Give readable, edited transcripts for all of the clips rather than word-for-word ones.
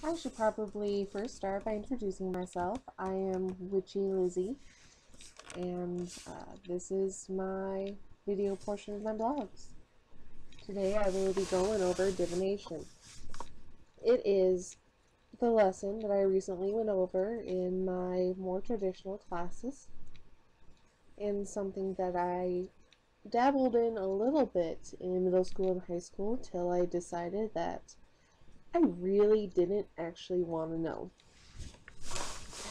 I should probably first start by introducing myself. I am Witchy Lizzie, and this is my video portion of my blogs. Today I will be going over divination. It is the lesson that I recently went over in my more traditional classes, and something that I dabbled in a little bit in middle school and high school till I decided that I really didn't actually want to know.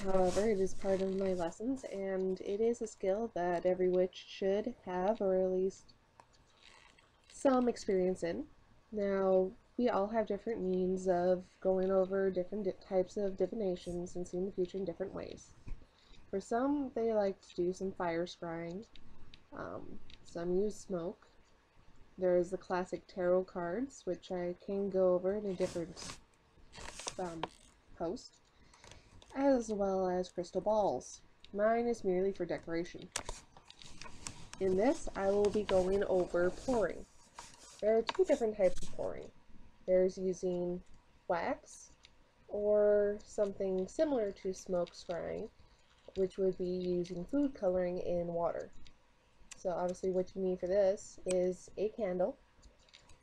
However, it is part of my lessons, and it is a skill that every witch should have, or at least some experience in. Now, we all have different means of going over different types of divinations and seeing the future in different ways. For some, they like to do some fire scrying. Some use smoke. There's the classic tarot cards, which I can go over in a different post, as well as crystal balls. Mine is merely for decoration. In this, I will be going over pouring. There are two different types of pouring. There's using wax, or something similar to smoke scrying, which would be using food coloring in water. So obviously what you need for this is a candle.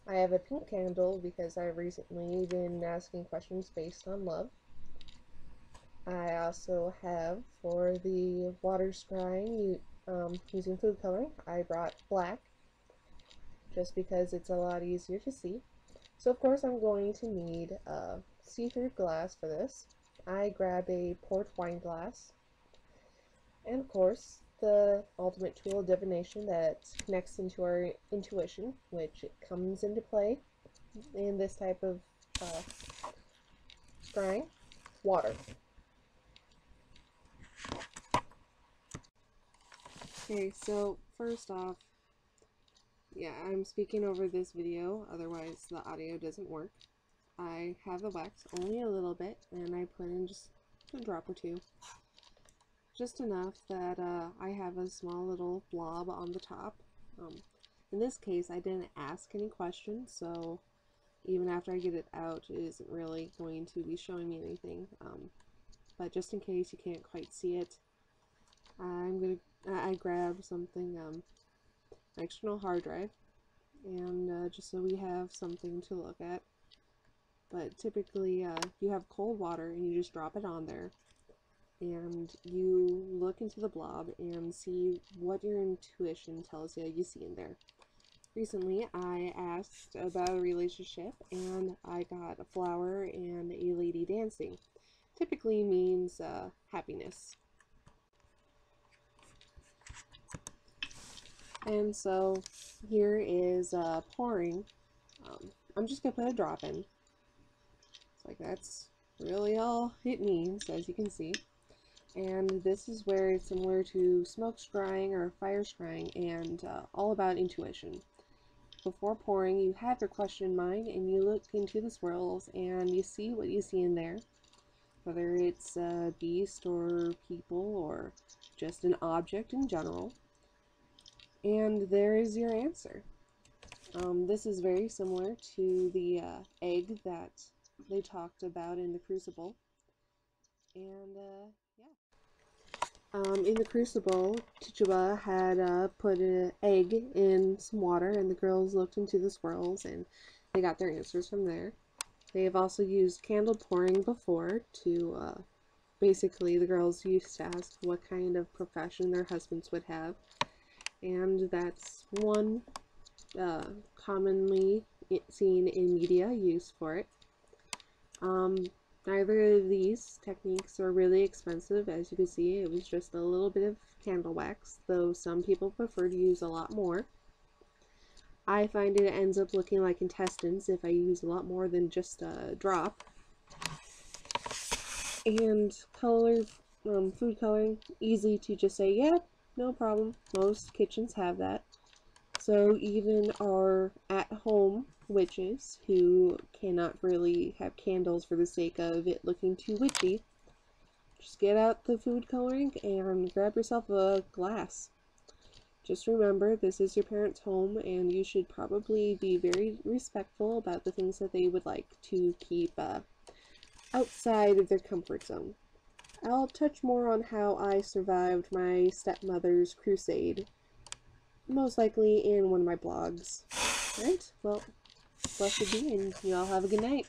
I have a pink candle because I've recently been asking questions based on love. I also have, for the water scrying using food coloring, I brought black, just because it's a lot easier to see. So of course I'm going to need a see-through glass for this. I grab a port wine glass, and of course the ultimate tool of divination that connects into our intuition, which comes into play in this type of scrying: water. Okay, so first off, yeah, I'm speaking over this video, otherwise the audio doesn't work. I have the wax only a little bit, and I put in just a drop or two. Just enough that I have a small little blob on the top. In this case, I didn't ask any questions, so even after I get it out, it isn't really going to be showing me anything. But just in case you can't quite see it, I grabbed something, an external hard drive, and just so we have something to look at. But typically, you have cold water and you just drop it on there, and you look into the blob and see what your intuition tells you see in there. Recently, I asked about a relationship, and I got a flower and a lady dancing. Typically means happiness. And so here is pouring. I'm just going to put a drop in. It's like that's really all it means, as you can see. And this is where it's similar to smoke scrying or fire scrying, and all about intuition. Before pouring, you have your question in mind, and you look into the swirls and you see what you see in there, whether it's a beast or people or just an object in general, and there is your answer. This is very similar to the egg that they talked about in the Crucible, and yeah. In the Crucible, Tituba had put an egg in some water, and the girls looked into the swirls, and they got their answers from there. They have also used candle pouring before to, basically the girls used to ask what kind of profession their husbands would have, and that's one commonly seen in media use for it. Neither of these techniques are really expensive. As you can see, it was just a little bit of candle wax, though some people prefer to use a lot more. I find it ends up looking like intestines if I use a lot more than just a drop. And color, food coloring, easy to just say, yeah, no problem. Most kitchens have that. So even our at-home witches who cannot really have candles for the sake of it looking too witchy, just get out the food coloring and grab yourself a glass. Just remember, this is your parents' home, and you should probably be very respectful about the things that they would like to keep outside of their comfort zone. I'll touch more on how I survived my stepmother's crusade, most likely in one of my blogs. Alright, well, blessed be, and you all have a good night.